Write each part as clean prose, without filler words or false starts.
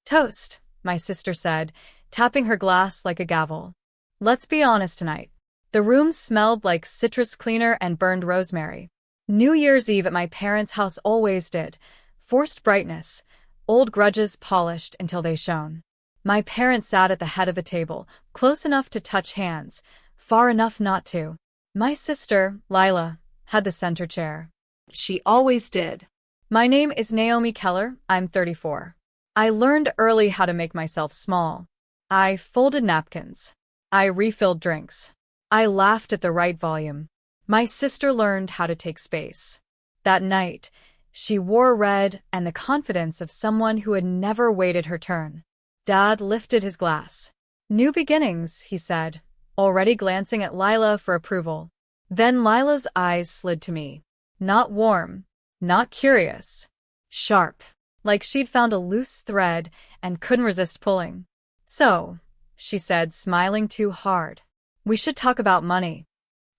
Toast, my sister said, tapping her glass like a gavel. Let's be honest tonight. The room smelled like citrus cleaner and burned rosemary. New Year's Eve at my parents' house always did. Forced brightness, old grudges polished until they shone. My parents sat at the head of the table, close enough to touch hands, far enough not to. My sister, Lila, had the center chair. She always did. My name is Naomi Keller, I'm 34. I learned early how to make myself small. I folded napkins. I refilled drinks. I laughed at the right volume. My sister learned how to take space. That night, she wore red and the confidence of someone who had never waited her turn. Dad lifted his glass. New beginnings, he said, already glancing at Lila for approval. Then Lila's eyes slid to me. Not warm, not curious. Sharp, like she'd found a loose thread and couldn't resist pulling. So, she said, smiling too hard, we should talk about money.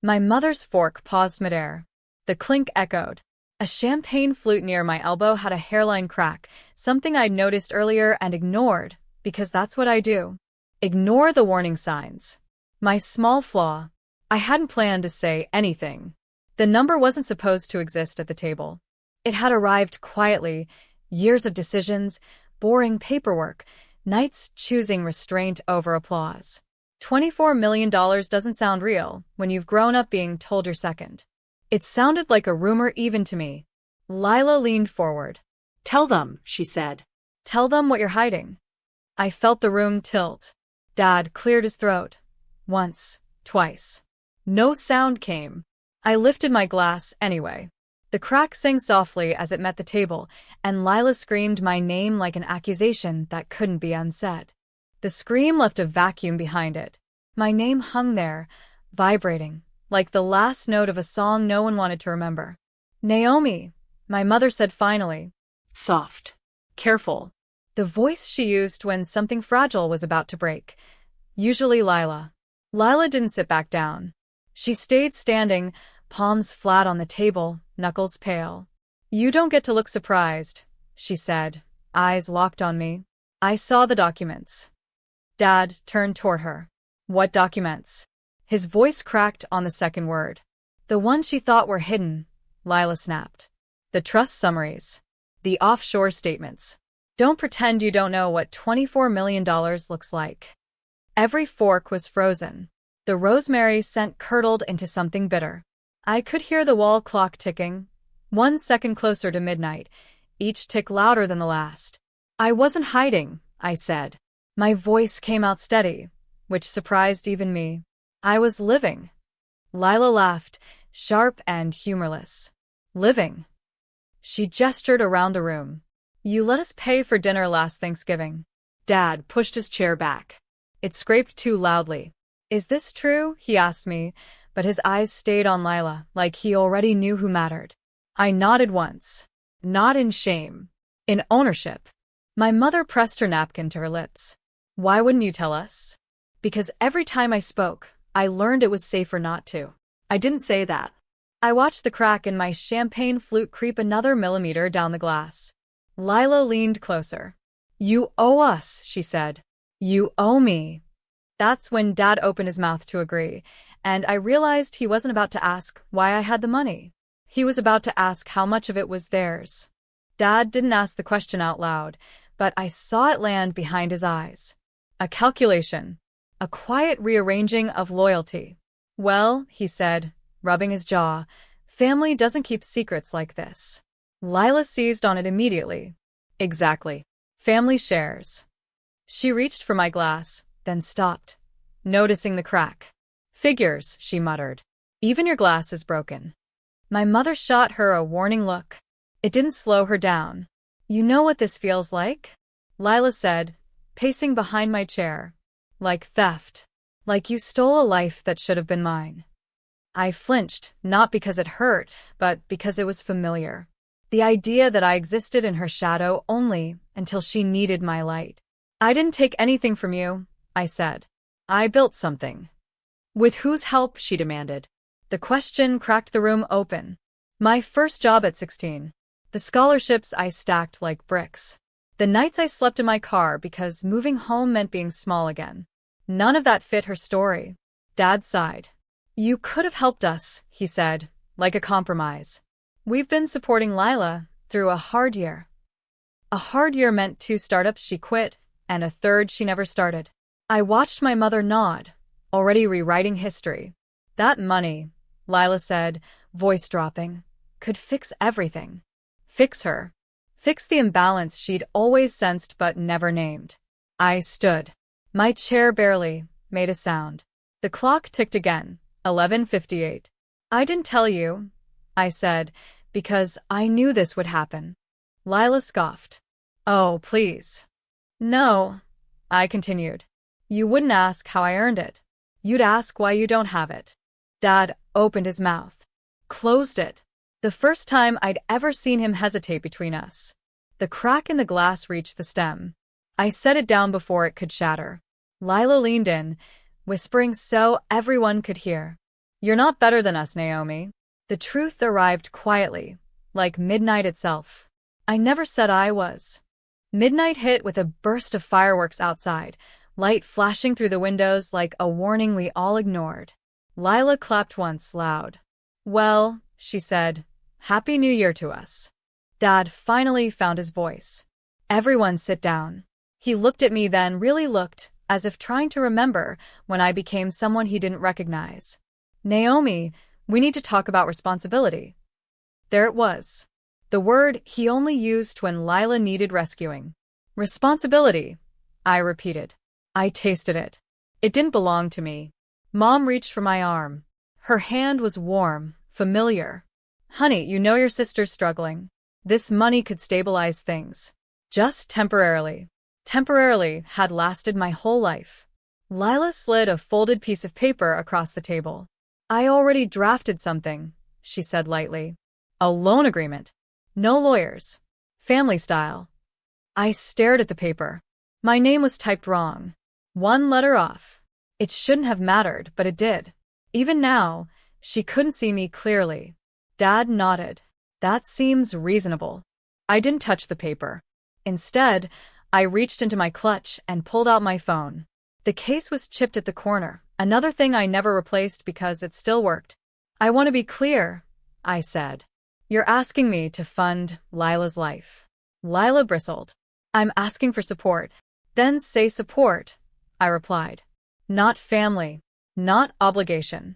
My mother's fork paused midair. The clink echoed. A champagne flute near my elbow had a hairline crack, something I'd noticed earlier and ignored, because that's what I do. Ignore the warning signs. My small flaw. I hadn't planned to say anything. The number wasn't supposed to exist at the table. It had arrived quietly, years of decisions, boring paperwork, nights choosing restraint over applause. $24 million doesn't sound real when you've grown up being told you're second. It sounded like a rumor even to me. Lila leaned forward. Tell them, she said. Tell them what you're hiding. I felt the room tilt. Dad cleared his throat. Once, twice. No sound came. I lifted my glass anyway. The crack sang softly as it met the table, and Lila screamed my name like an accusation that couldn't be unsaid. The scream left a vacuum behind it. My name hung there, vibrating, like the last note of a song no one wanted to remember. Naomi, my mother said finally. Soft. Careful. The voice she used when something fragile was about to break. Usually Lila. Lila didn't sit back down. She stayed standing, palms flat on the table, knuckles pale. You don't get to look surprised, she said, eyes locked on me. I saw the documents. Dad turned toward her. What documents? His voice cracked on the second word. The ones she thought were hidden, Lila snapped. The trust summaries. The offshore statements. Don't pretend you don't know what $24 million looks like. Every fork was frozen. The rosemary scent curdled into something bitter. I could hear the wall clock ticking, 1 second closer to midnight, each tick louder than the last. I wasn't hiding, I said. My voice came out steady, which surprised even me. I was living. Lila laughed, sharp and humorless. Living. She gestured around the room. You let us pay for dinner last Thanksgiving. Dad pushed his chair back. It scraped too loudly. Is this true? He asked me, but his eyes stayed on Lila, like he already knew who mattered. I nodded once. Not in shame. In ownership. My mother pressed her napkin to her lips. Why wouldn't you tell us? Because every time I spoke, I learned it was safer not to. I didn't say that. I watched the crack in my champagne flute creep another millimeter down the glass. Lila leaned closer. You owe us, she said. You owe me. That's when Dad opened his mouth to agree, and I realized he wasn't about to ask why I had the money. He was about to ask how much of it was theirs. Dad didn't ask the question out loud, but I saw it land behind his eyes. A calculation. A quiet rearranging of loyalty. Well, he said, rubbing his jaw, family doesn't keep secrets like this. Lila seized on it immediately. Exactly. Family shares. She reached for my glass, then stopped, noticing the crack. Figures, she muttered. Even your glass is broken. My mother shot her a warning look. It didn't slow her down. You know what this feels like? Lila said, pacing behind my chair. Like theft. Like you stole a life that should have been mine. I flinched, not because it hurt, but because it was familiar. The idea that I existed in her shadow only until she needed my light. I didn't take anything from you, I said. I built something. With whose help? She demanded. The question cracked the room open. My first job at 16. The scholarships I stacked like bricks. The nights I slept in my car because moving home meant being small again. None of that fit her story. Dad sighed. You could have helped us, he said, like a compromise. We've been supporting Lila through a hard year. A hard year meant 2 startups she quit, and a third she never started. I watched my mother nod, already rewriting history. That money, Lila said, voice dropping, could fix everything. Fix her. Fix the imbalance she'd always sensed but never named. I stood. My chair barely made a sound. The clock ticked again, 11:58. I didn't tell you, I said, because I knew this would happen. Lila scoffed. Oh, please. No, I continued. You wouldn't ask how I earned it. You'd ask why you don't have it. Dad opened his mouth, closed it. The first time I'd ever seen him hesitate between us. The crack in the glass reached the stem. I set it down before it could shatter. Lila leaned in, whispering so everyone could hear. You're not better than us, Naomi. The truth arrived quietly, like midnight itself. I never said I was. Midnight hit with a burst of fireworks outside, light flashing through the windows like a warning we all ignored. Lila clapped once loud. Well, she said, Happy New Year to us. Dad finally found his voice. Everyone sit down. He looked at me then really looked, as if trying to remember when I became someone he didn't recognize. Naomi, we need to talk about responsibility. There it was. The word he only used when Lila needed rescuing. Responsibility, I repeated. I tasted it. It didn't belong to me. Mom reached for my arm. Her hand was warm, familiar. Honey, you know your sister's struggling. This money could stabilize things. Just temporarily. Temporarily had lasted my whole life. Lila slid a folded piece of paper across the table. I already drafted something, she said lightly. A loan agreement. No lawyers. Family style. I stared at the paper. My name was typed wrong. 1 letter off. It shouldn't have mattered, but it did. Even now, she couldn't see me clearly. Dad nodded. That seems reasonable. I didn't touch the paper. Instead, I reached into my clutch and pulled out my phone. The case was chipped at the corner, another thing I never replaced because it still worked. I want to be clear, I said. You're asking me to fund Lila's life. Lila bristled. I'm asking for support. Then say support, I replied. Not family. Not obligation.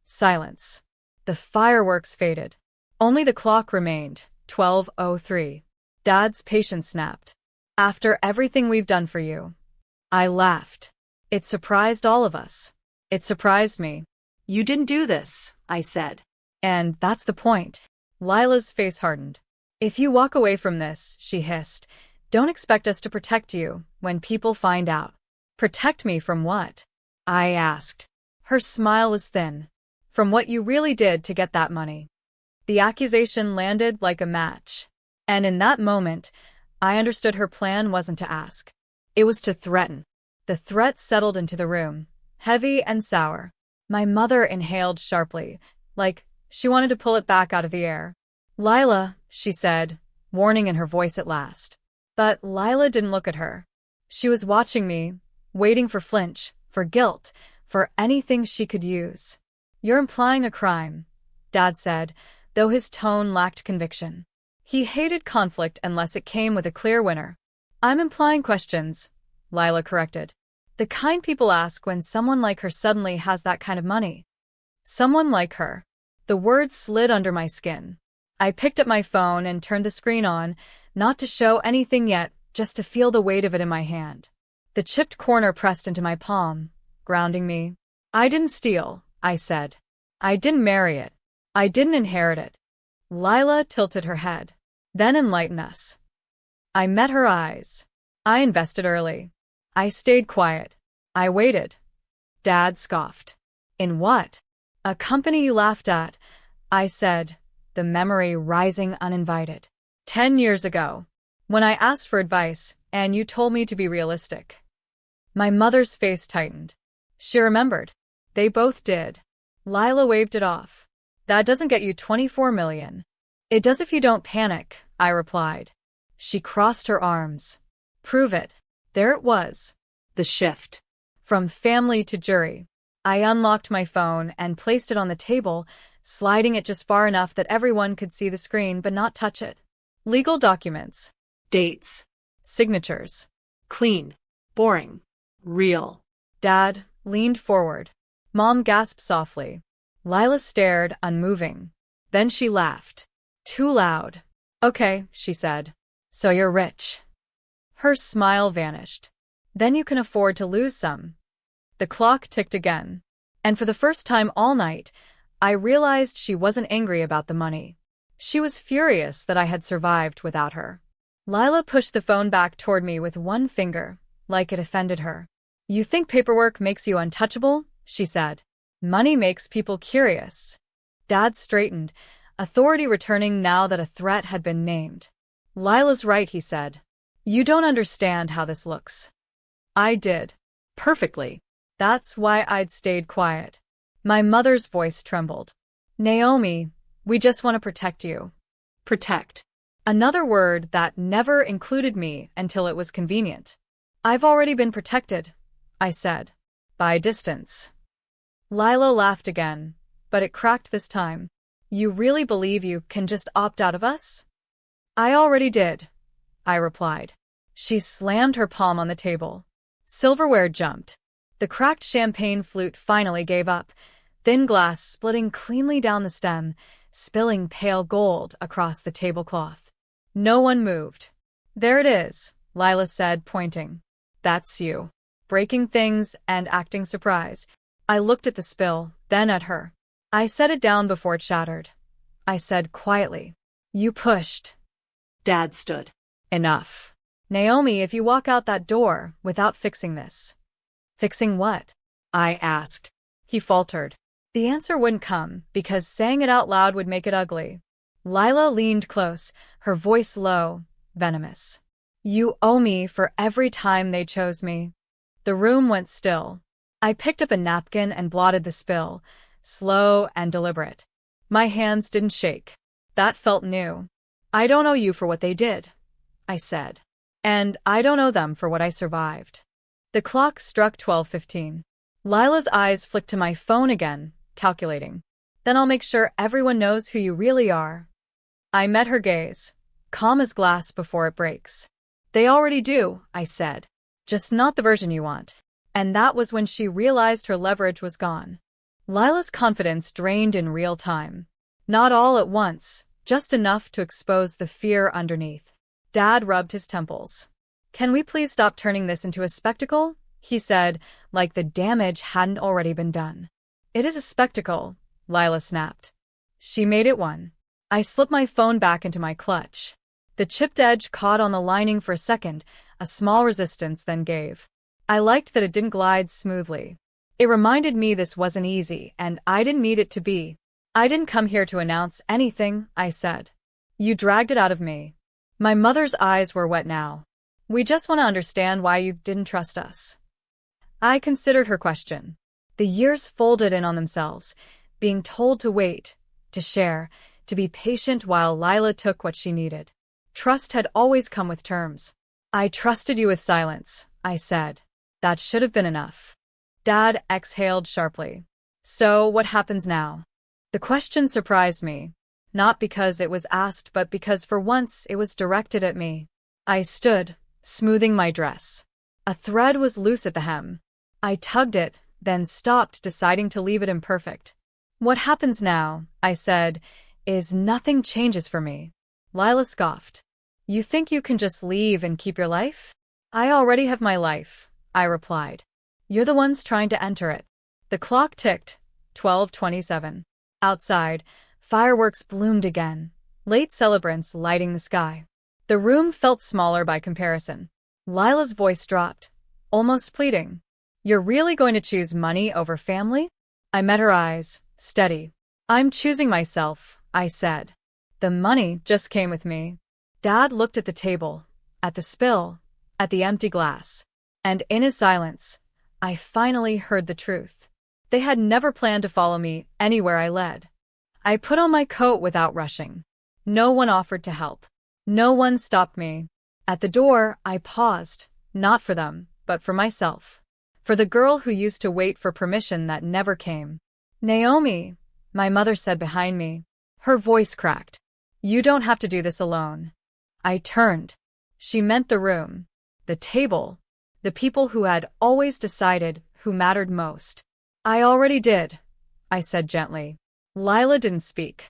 Silence. The fireworks faded. Only the clock remained, 12:03. Dad's patience snapped. After everything we've done for you. I laughed. It surprised all of us. It surprised me. You didn't do this, I said. And that's the point. Lila's face hardened. If you walk away from this, she hissed, don't expect us to protect you when people find out. Protect me from what? I asked. Her smile was thin. From what you really did to get that money. The accusation landed like a match. And in that moment, I understood her plan wasn't to ask. It was to threaten. The threat settled into the room, heavy and sour. My mother inhaled sharply, like she wanted to pull it back out of the air. Lila, she said, warning in her voice at last. But Lila didn't look at her. She was watching me, waiting for flinch, for guilt, for anything she could use. You're implying a crime, Dad said, though his tone lacked conviction. He hated conflict unless it came with a clear winner. I'm implying questions, Lila corrected. The kind people ask when someone like her suddenly has that kind of money. Someone like her. The words slid under my skin. I picked up my phone and turned the screen on, not to show anything yet, just to feel the weight of it in my hand. The chipped corner pressed into my palm, grounding me. I didn't steal, I said. I didn't marry it. I didn't inherit it. Lila tilted her head. Then enlighten us. I met her eyes. I invested early. I stayed quiet. I waited. Dad scoffed. In what? A company you laughed at, I said, the memory rising uninvited. 10 years ago, when I asked for advice, and you told me to be realistic. My mother's face tightened. She remembered. They both did. Lila waved it off. That doesn't get you $24 million. It does if you don't panic, I replied. She crossed her arms. Prove it. There it was. The shift. From family to jury. I unlocked my phone and placed it on the table, sliding it just far enough that everyone could see the screen but not touch it. Legal documents. Dates. Signatures. Clean. Boring. Real. Dad leaned forward. Mom gasped softly. Lila stared, unmoving. Then she laughed. Too loud. Okay, she said. So you're rich. Her smile vanished. Then you can afford to lose some. The clock ticked again. And for the first time all night, I realized she wasn't angry about the money. She was furious that I had survived without her. Lila pushed the phone back toward me with one finger, like it offended her. You think paperwork makes you untouchable? She said. Money makes people curious. Dad straightened, authority returning now that a threat had been named. Lila's right, he said. You don't understand how this looks. I did. Perfectly. That's why I'd stayed quiet. My mother's voice trembled. Naomi, we just want to protect you. Protect. Another word that never included me until it was convenient. I've already been protected, I said. By distance. Lila laughed again, but it cracked this time. You really believe you can just opt out of us? I already did, I replied. She slammed her palm on the table. Silverware jumped. The cracked champagne flute finally gave up, thin glass splitting cleanly down the stem, spilling pale gold across the tablecloth. No one moved. There it is, Lila said, pointing. That's you. Breaking things and acting surprised. I looked at the spill, then at her. I set it down before it shattered. I said quietly. You pushed. Dad stood. Enough. Naomi, if you walk out that door without fixing this. Fixing what? I asked. He faltered. The answer wouldn't come, because saying it out loud would make it ugly. Lila leaned close, her voice low, venomous. You owe me for every time they chose me. The room went still. I picked up a napkin and blotted the spill, slow and deliberate. My hands didn't shake. That felt new. I don't owe you for what they did, I said. And I don't owe them for what I survived. The clock struck 12:15. Lila's eyes flicked to my phone again, calculating. Then I'll make sure everyone knows who you really are. I met her gaze, calm as glass before it breaks. They already do, I said. Just not the version you want. And that was when she realized her leverage was gone. Lila's confidence drained in real time. Not all at once, just enough to expose the fear underneath. Dad rubbed his temples. Can we please stop turning this into a spectacle? He said, like the damage hadn't already been done. It is a spectacle, Lila snapped. She made it one. I slipped my phone back into my clutch. The chipped edge caught on the lining for a second, a small resistance then gave. I liked that it didn't glide smoothly. It reminded me this wasn't easy, and I didn't need it to be. I didn't come here to announce anything, I said. You dragged it out of me. My mother's eyes were wet now. We just want to understand why you didn't trust us. I considered her question. The years folded in on themselves, being told to wait, to share, to be patient while Lila took what she needed. Trust had always come with terms. I trusted you with silence, I said. That should have been enough. Dad exhaled sharply. So what happens now? The question surprised me, not because it was asked but because for once it was directed at me. I stood, smoothing my dress. A thread was loose at the hem. I tugged it, then stopped, deciding to leave it imperfect. What happens now, I said, is nothing changes for me. Lila scoffed. You think you can just leave and keep your life? I already have my life, I replied. You're the ones trying to enter it. The clock ticked, 12:27. Outside, fireworks bloomed again, late celebrants lighting the sky. The room felt smaller by comparison. Lila's voice dropped, almost pleading. You're really going to choose money over family? I met her eyes, steady. I'm choosing myself, I said. The money just came with me. Dad looked at the table, at the spill, at the empty glass. And in his silence, I finally heard the truth. They had never planned to follow me anywhere I led. I put on my coat without rushing. No one offered to help. No one stopped me. At the door, I paused, not for them, but for myself. For the girl who used to wait for permission that never came. Naomi, my mother said behind me. Her voice cracked. You don't have to do this alone. I turned. She meant the room, the table, the people who had always decided who mattered most. I already did, I said gently. Lila didn't speak.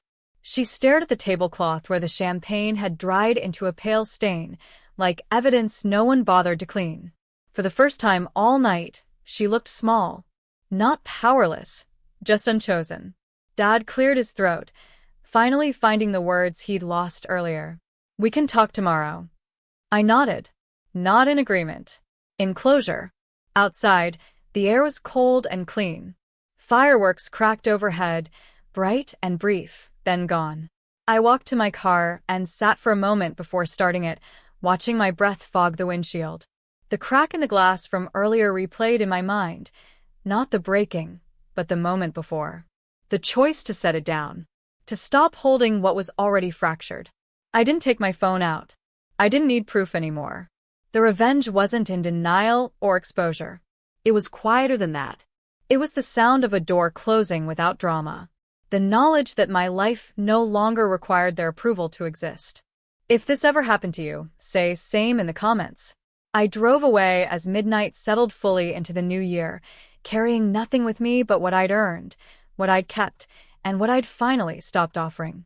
She stared at the tablecloth where the champagne had dried into a pale stain, like evidence no one bothered to clean. For the first time all night, she looked small. Not powerless, just unchosen. Dad cleared his throat, finally finding the words he'd lost earlier. We can talk tomorrow. I nodded. Not in agreement. In closure. Outside, the air was cold and clean. Fireworks cracked overhead, bright and brief, then gone. I walked to my car and sat for a moment before starting it, watching my breath fog the windshield. The crack in the glass from earlier replayed in my mind, not the breaking, but the moment before. The choice to set it down. To stop holding what was already fractured. I didn't take my phone out. I didn't need proof anymore. The revenge wasn't in denial or exposure. It was quieter than that. It was the sound of a door closing without drama. The knowledge that my life no longer required their approval to exist. If this ever happened to you, say same in the comments. I drove away as midnight settled fully into the new year, carrying nothing with me but what I'd earned, what I'd kept, and what I'd finally stopped offering.